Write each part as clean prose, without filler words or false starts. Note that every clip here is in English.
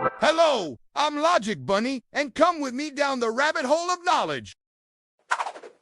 Hello, I'm Logic Bunny, and come with me down the rabbit hole of knowledge.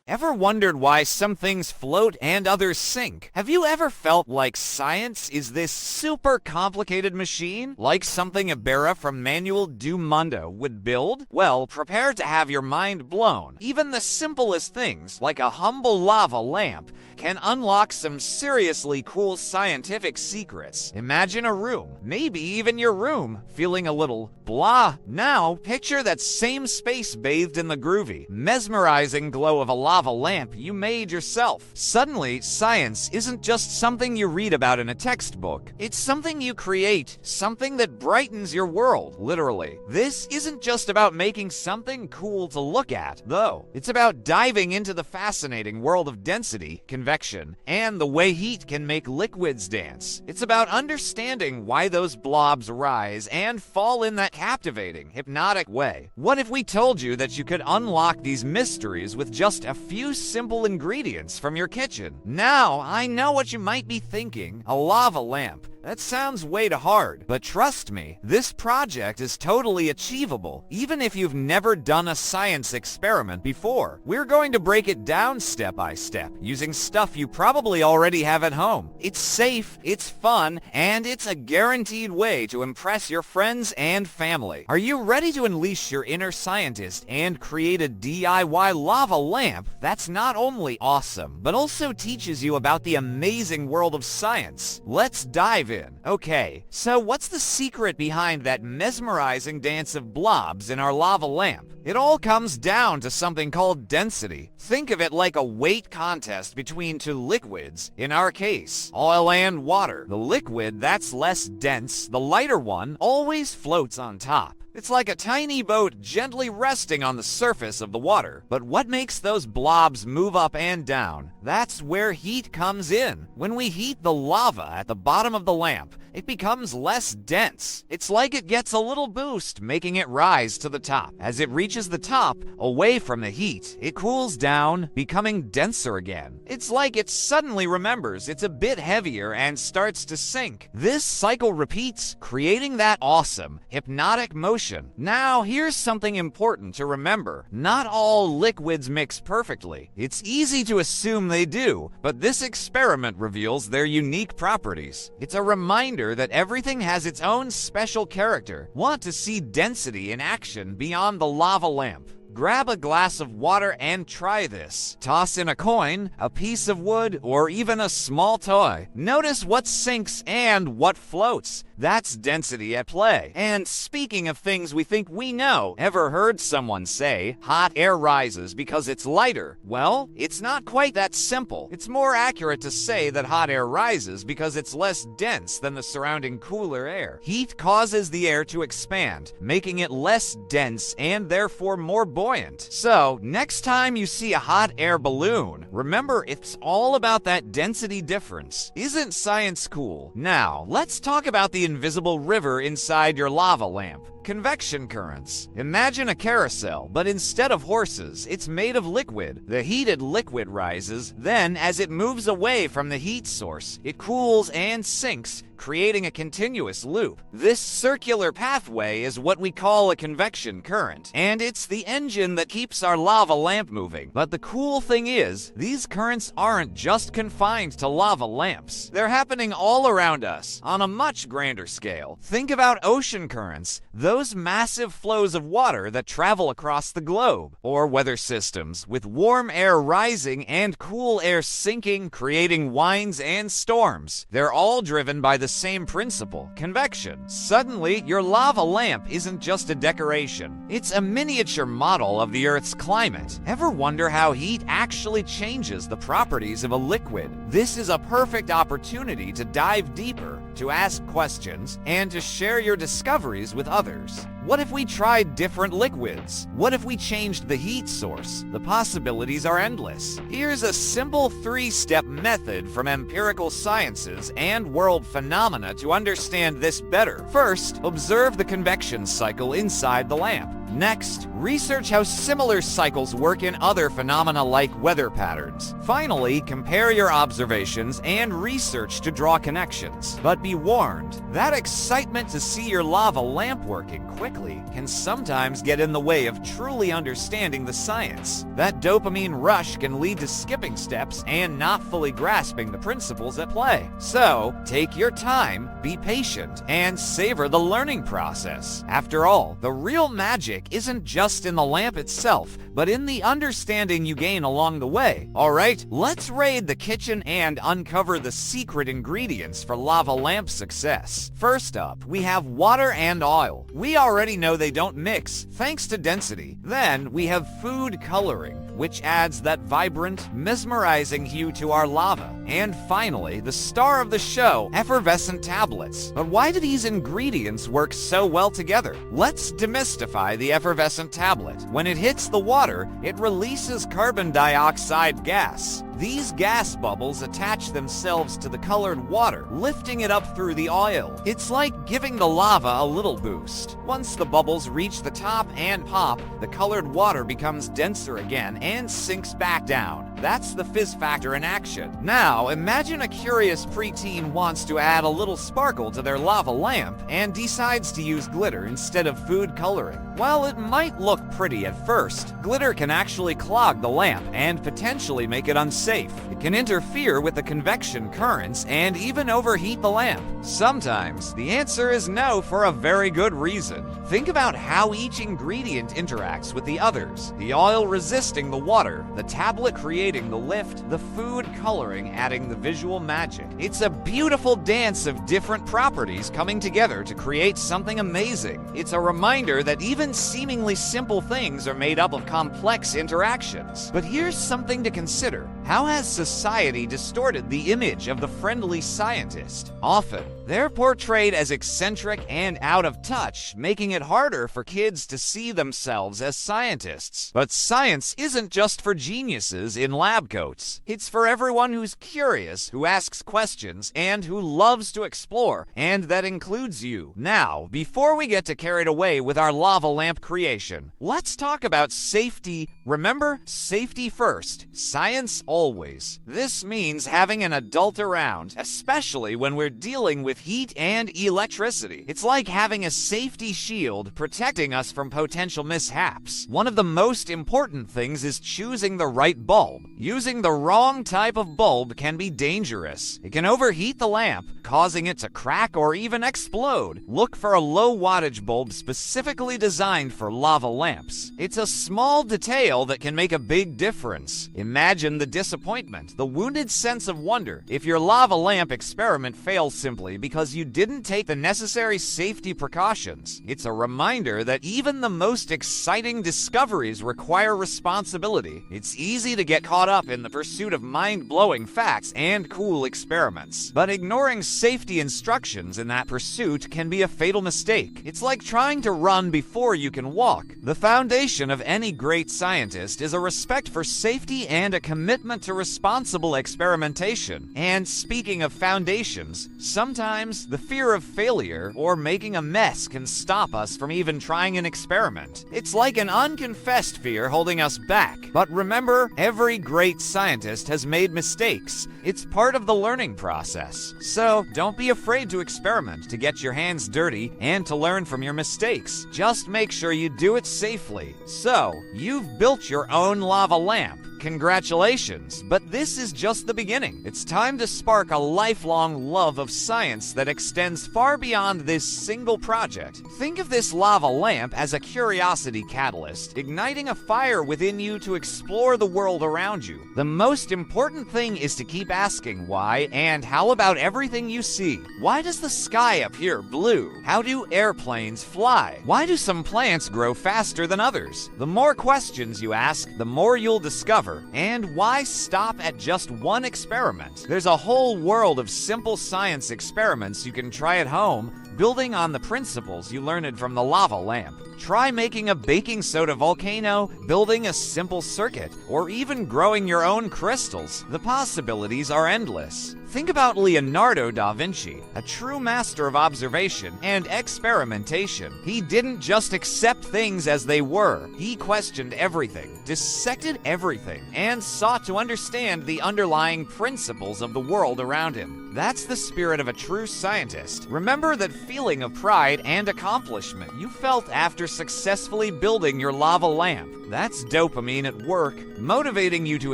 Ever wondered why some things float and others sink? Have you ever felt like science is this super complicated machine? Like something Ibarra from Manuel du Mundo would build? Well, prepare to have your mind blown. Even the simplest things, like a humble lava lamp, can unlock some seriously cool scientific secrets. Imagine a room, maybe even your room, feeling a little blah. Now, picture that same space bathed in the groovy, mesmerizing glow of a lava lamp you made yourself. Suddenly, science isn't just something you read about in a textbook. It's something you create, something that brightens your world, literally. This isn't just about making something cool to look at, though. It's about diving into the fascinating world of density, convection, and the way heat can make liquids dance. It's about understanding why those blobs rise and fall in that captivating, hypnotic way. What if we told you that you could unlock these mysteries with just a few simple ingredients from your kitchen? Now, I know what you might be thinking. A lava lamp. That sounds way too hard, but trust me, this project is totally achievable, even if you've never done a science experiment before. We're going to break it down step by step, using stuff you probably already have at home. It's safe, it's fun, and it's a guaranteed way to impress your friends and family. Are you ready to unleash your inner scientist and create a DIY lava lamp that's not only awesome, but also teaches you about the amazing world of science? Let's dive in. Okay, so what's the secret behind that mesmerizing dance of blobs in our lava lamp? It all comes down to something called density. Think of it like a weight contest between two liquids, in our case, oil and water. The liquid that's less dense, the lighter one, always floats on top. It's like a tiny boat gently resting on the surface of the water. But what makes those blobs move up and down? That's where heat comes in. When we heat the lava at the bottom of the lamp, it becomes less dense. It's like it gets a little boost, making it rise to the top. As it reaches the top, away from the heat, it cools down, becoming denser again. It's like it suddenly remembers it's a bit heavier and starts to sink. This cycle repeats, creating that awesome, hypnotic motion. Now, here's something important to remember. Not all liquids mix perfectly. It's easy to assume they do, but this experiment reveals their unique properties. It's a reminder that everything has its own special character. Want to see density in action beyond the lava lamp? Grab a glass of water and try this. Toss in a coin, a piece of wood, or even a small toy. Notice what sinks and what floats. That's density at play. And speaking of things we think we know, ever heard someone say, hot air rises because it's lighter? Well, it's not quite that simple. It's more accurate to say that hot air rises because it's less dense than the surrounding cooler air. Heat causes the air to expand, making it less dense and therefore more buoyant. So, next time you see a hot air balloon, remember it's all about that density difference. Isn't science cool? Now, let's talk about the invisible river inside your lava lamp. Convection currents. Imagine a carousel, but instead of horses, it's made of liquid. The heated liquid rises, then as it moves away from the heat source, it cools and sinks, creating a continuous loop. This circular pathway is what we call a convection current, and it's the engine that keeps our lava lamp moving. But the cool thing is, these currents aren't just confined to lava lamps. They're happening all around us, on a much grander scale. Think about ocean currents, those massive flows of water that travel across the globe, or weather systems, with warm air rising and cool air sinking, creating winds and storms. They're all driven by the same principle, convection. Suddenly, your lava lamp isn't just a decoration. It's a miniature model of the Earth's climate. Ever wonder how heat actually changes the properties of a liquid? This is a perfect opportunity to dive deeper, to ask questions, and to share your discoveries with others. What if we tried different liquids? What if we changed the heat source? The possibilities are endless. Here's a simple 3-step method from empirical sciences and world phenomena to understand this better. First, observe the convection cycle inside the lamp. Next, research how similar cycles work in other phenomena like weather patterns. Finally, compare your observations and research to draw connections. But be warned, that excitement to see your lava lamp working quickly can sometimes get in the way of truly understanding the science. That dopamine rush can lead to skipping steps and not fully grasping the principles at play. So, take your time, be patient, and savor the learning process. After all, the real magic isn't just in the lamp itself, but in the understanding you gain along the way. Alright, let's raid the kitchen and uncover the secret ingredients for lava lamp success. First up, we have water and oil. We already know they don't mix, thanks to density. Then, we have food coloring, which adds that vibrant, mesmerizing hue to our lava. And finally, the star of the show, effervescent tablets. But why do these ingredients work so well together? Let's demystify the effervescent tablet. When it hits the water, it releases carbon dioxide gas. These gas bubbles attach themselves to the colored water, lifting it up through the oil. It's like giving the lava a little boost. Once the bubbles reach the top and pop, the colored water becomes denser again and sinks back down. That's the fizz factor in action. Now, imagine a curious preteen wants to add a little sparkle to their lava lamp and decides to use glitter instead of food coloring. While it might look pretty at first, glitter can actually clog the lamp and potentially make it unsafe. It can interfere with the convection currents and even overheat the lamp. Sometimes, the answer is no for a very good reason. Think about how each ingredient interacts with the others. The oil resisting the water, the tablet creating the lift, the food coloring adding the visual magic. It's a beautiful dance of different properties coming together to create something amazing. It's a reminder that even seemingly simple things are made up of complex interactions. But here's something to consider. How has society distorted the image of the friendly scientist? Often, they're portrayed as eccentric and out of touch, making it harder for kids to see themselves as scientists. But science isn't just for geniuses in lab coats. It's for everyone who's curious, who asks questions, and who loves to explore, and that includes you. Now, before we get carried away with our lava lamp creation, let's talk about safety. Remember, safety first, science always. This means having an adult around, especially when we're dealing with heat and electricity. It's like having a safety shield protecting us from potential mishaps. One of the most important things is choosing the right bulb. Using the wrong type of bulb can be dangerous. It can overheat the lamp, causing it to crack or even explode. Look for a low wattage bulb specifically designed for lava lamps. It's a small detail that can make a big difference. Imagine the disappointment, the wounded sense of wonder, if your lava lamp experiment fails simply because you didn't take the necessary safety precautions. It's a reminder that even the most exciting discoveries require responsibility. It's easy to get caught up in the pursuit of mind-blowing facts and cool experiments, but ignoring safety instructions in that pursuit can be a fatal mistake. It's like trying to run before you can walk. The foundation of any great scientist is a respect for safety and a commitment to responsible experimentation. And speaking of foundations, sometimes the fear of failure or making a mess can stop us from even trying an experiment. It's like an unconfessed fear holding us back. But remember, every great scientist has made mistakes. It's part of the learning process. So, don't be afraid to experiment, to get your hands dirty, and to learn from your mistakes. Just make sure you do it safely. So, you've built your own lava lamp. Congratulations, but this is just the beginning. It's time to spark a lifelong love of science that extends far beyond this single project. Think of this lava lamp as a curiosity catalyst, igniting a fire within you to explore the world around you. The most important thing is to keep asking why and how about everything you see. Why does the sky appear blue? How do airplanes fly? Why do some plants grow faster than others? The more questions you ask, the more you'll discover. And why stop at just one experiment? There's a whole world of simple science experiments you can try at home, building on the principles you learned from the lava lamp. Try making a baking soda volcano, building a simple circuit, or even growing your own crystals. The possibilities are endless. Think about Leonardo da Vinci, a true master of observation and experimentation. He didn't just accept things as they were. He questioned everything, dissected everything, and sought to understand the underlying principles of the world around him. That's the spirit of a true scientist. Remember that feeling of pride and accomplishment you felt after successfully building your lava lamp. That's dopamine at work, motivating you to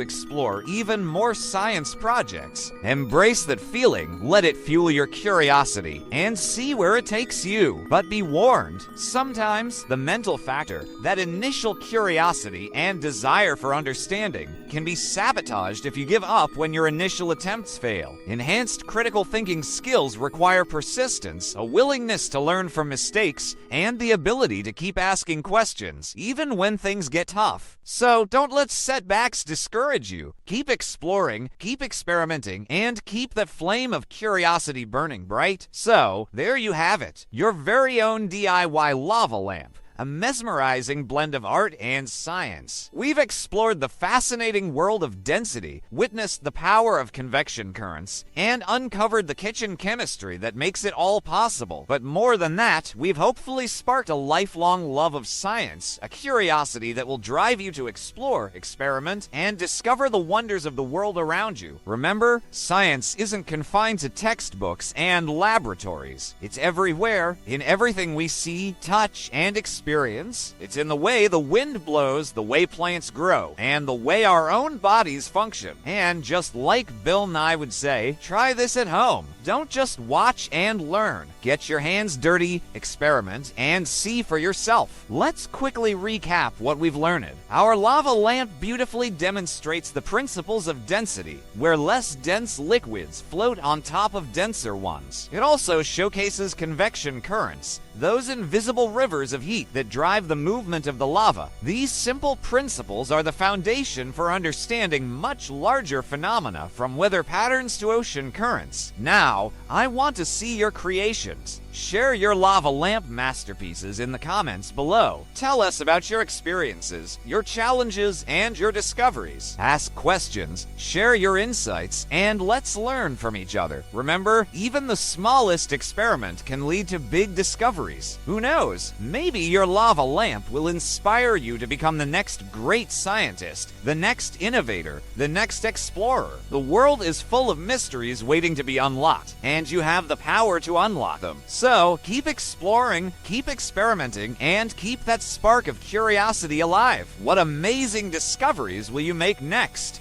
explore even more science projects. Embrace that feeling, let it fuel your curiosity, and see where it takes you. But be warned, sometimes the mental factor, that initial curiosity and desire for understanding, can be sabotaged if you give up when your initial attempts fail. Enhanced critical thinking skills require persistence, a willingness to learn from mistakes, and the ability to keep asking questions, even when things get tough. So don't let setbacks discourage you. Keep exploring, keep experimenting, and keep the flame of curiosity burning bright. So there you have it, your very own DIY lava lamp. A mesmerizing blend of art and science. We've explored the fascinating world of density, witnessed the power of convection currents, and uncovered the kitchen chemistry that makes it all possible. But more than that, we've hopefully sparked a lifelong love of science, a curiosity that will drive you to explore, experiment, and discover the wonders of the world around you. Remember, science isn't confined to textbooks and laboratories. It's everywhere, in everything we see, touch, and experience. It's in the way the wind blows, the way plants grow, and the way our own bodies function. And just like Bill Nye would say, try this at home. Don't just watch and learn. Get your hands dirty, experiment, and see for yourself. Let's quickly recap what we've learned. Our lava lamp beautifully demonstrates the principles of density, where less dense liquids float on top of denser ones. It also showcases convection currents, those invisible rivers of heat that drive the movement of the lava. These simple principles are the foundation for understanding much larger phenomena, from weather patterns to ocean currents. Now, I want to see your creations. Share your lava lamp masterpieces in the comments below. Tell us about your experiences, your challenges, and your discoveries. Ask questions, share your insights, and let's learn from each other. Remember, even the smallest experiment can lead to big discoveries. Who knows? Maybe your lava lamp will inspire you to become the next great scientist, the next innovator, the next explorer. The world is full of mysteries waiting to be unlocked, and you have the power to unlock them. So keep exploring, keep experimenting, and keep that spark of curiosity alive. What amazing discoveries will you make next?